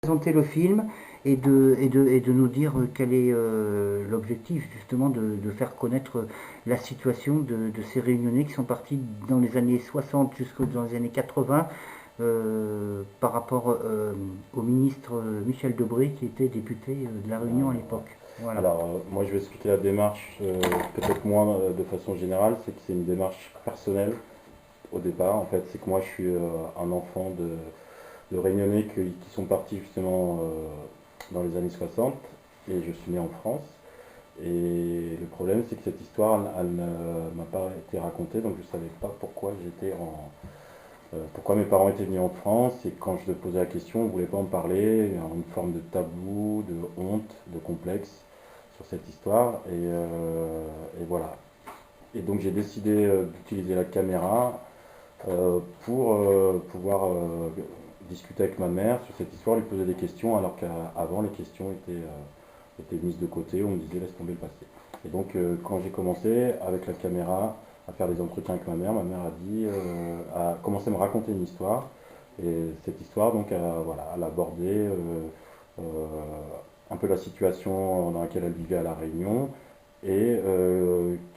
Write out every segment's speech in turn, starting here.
présenter le film et de nous dire quel est l'objectif justement de faire connaître la situation de ces Réunionnais qui sont partis dans les années 60 jusqu'aux dans les années 80 par rapport au ministre Michel Debré qui était député de la Réunion à l'époque. Voilà. Alors, moi, je vais expliquer la démarche, peut-être moins de façon générale, c'est que c'est une démarche personnelle au départ. En fait, c'est que moi, je suis un enfant de Réunionnais qui sont partis justement dans les années 60 et je suis né en France. Et le problème, c'est que cette histoire, elle ne m'a pas été racontée, donc je ne savais pas pourquoi pourquoi mes parents étaient venus en France. Et quand je leur posais la question, on ne voulait pas en parler, il y a une forme de tabou, de honte, de complexe sur cette histoire. Et voilà. Et donc j'ai décidé d'utiliser la caméra pour pouvoir discuter avec ma mère sur cette histoire, lui poser des questions, alors qu'avant les questions étaient mises de côté, on me disait laisse tomber le passé. Et donc quand j'ai commencé avec la caméra à faire des entretiens avec ma mère a dit, a commencé à me raconter une histoire. Et cette histoire, donc, voilà, elle abordait euh, un peu la situation dans laquelle elle vivait à La Réunion et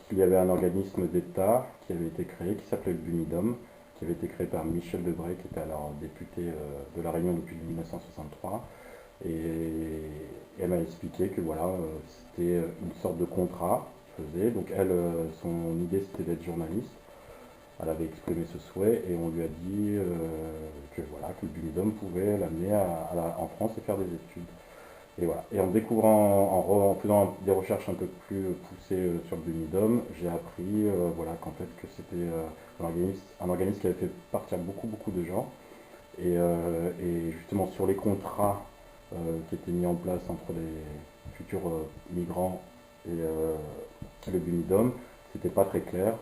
qu'il y avait un organisme d'État qui avait été créé, qui s'appelait le BUNIDOM, qui avait été créé par Michel Debré, qui était alors député de La Réunion depuis 1963. Et elle m'a expliqué que voilà, c'était une sorte de contrat qu'il faisait. Donc elle, son idée c'était d'être journaliste. Elle avait exprimé ce souhait et on lui a dit que voilà, que le Bunidom pouvait l'amener en France et faire des études. Et voilà. Et en découvrant, en faisant des recherches un peu plus poussées sur le Bunidom, j'ai appris voilà, qu'en fait que c'était un organisme qui avait fait partir beaucoup de gens. Et justement sur les contrats qui étaient mis en place entre les futurs migrants et le Bunidom, c'était pas très clair.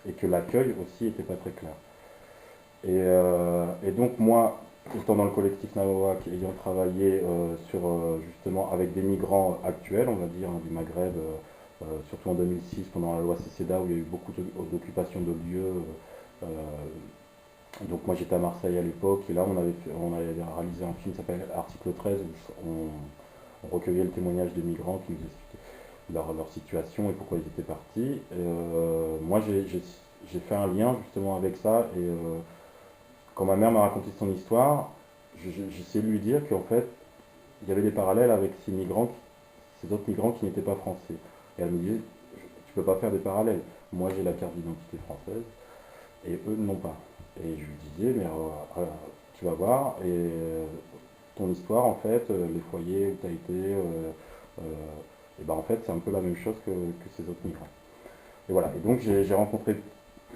Et que l'accueil aussi était pas très clair. Et donc moi, étant dans le collectif Nawawak, ayant travaillé justement avec des migrants actuels, on va dire, hein, du Maghreb, surtout en 2006 pendant la loi CCEDA où il y a eu beaucoup d'occupation de lieux. euh, donc moi j'étais à Marseille à l'époque et là on avait réalisé un film qui s'appelle Article 13 où on recueillait le témoignage des migrants qui nous expliquaient leur situation et pourquoi ils étaient partis. Moi, j'ai fait un lien justement avec ça. Et quand ma mère m'a raconté son histoire, j'ai essayé de lui dire qu'en fait, il y avait des parallèles avec ces autres migrants qui n'étaient pas français. Et elle me disait, tu peux pas faire des parallèles. Moi, j'ai la carte d'identité française et eux n'ont pas. Et je lui disais, mais tu vas voir, et ton histoire, en fait, les foyers où tu as été, et ben en fait, c'est un peu la même chose que ces autres migrants. Et voilà. Et donc, j'ai rencontré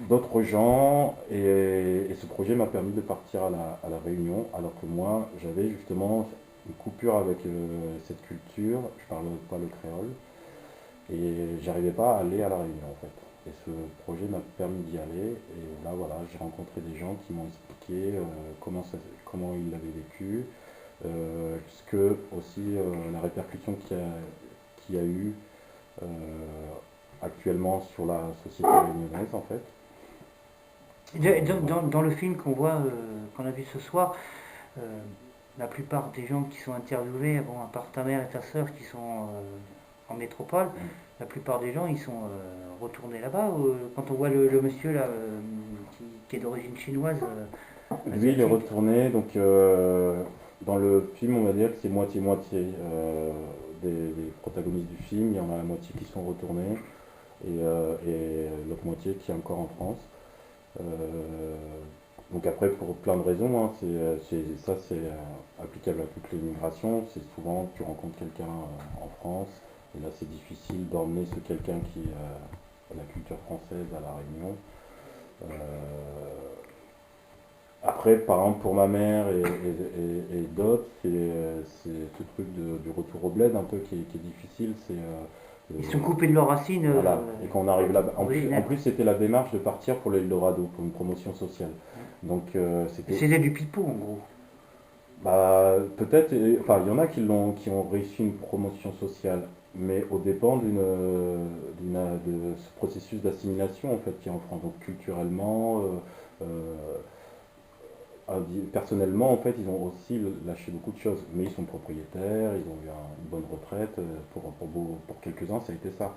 d'autres gens, et ce projet m'a permis de partir à la Réunion, alors que moi, j'avais justement une coupure avec cette culture, je parle pas le créole, et j'arrivais pas à aller à la Réunion en fait. Et ce projet m'a permis d'y aller, et là voilà, j'ai rencontré des gens qui m'ont expliqué comment ils l'avaient vécu, ce que aussi la répercussion qu'il y a eu euh, actuellement sur la société réunionnaise en fait. Dans le film qu'on voit, qu'on a vu ce soir, euh, la plupart des gens qui sont interviewés, bon, à part ta mère et ta sœur qui sont en métropole, la plupart des gens ils sont retournés là-bas. Quand on voit le monsieur là, qui est d'origine chinoise, Lui, il est asiatique, retourné, donc dans le film, on va dire que c'est moitié-moitié des protagonistes du film. Il y en a la moitié qui sont retournés et l'autre moitié qui est encore en France. Euh, donc après, pour plein de raisons, hein, c'est applicable à toutes les migrations. C'est souvent tu rencontres quelqu'un en France et là c'est difficile d'emmener ce quelqu'un qui a la culture française à La Réunion. Euh, Après, par exemple, pour ma mère et d'autres, c'est ce truc du retour au bled un peu qui est difficile. ils sont coupés de leurs racines Voilà. Et quand on arrive là-bas, en originales. plus c'était la démarche de partir pour l'Eldorado, pour une promotion sociale. Donc c'était, C'était du pipeau en gros. bah, peut-être, enfin, il y en a qui ont réussi une promotion sociale, mais au dépend de ce processus d'assimilation en fait qui est en France. Donc culturellement, euh, personnellement, en fait, ils ont aussi lâché beaucoup de choses, mais ils sont propriétaires, ils ont eu une bonne retraite, pour quelques-uns, ça a été ça.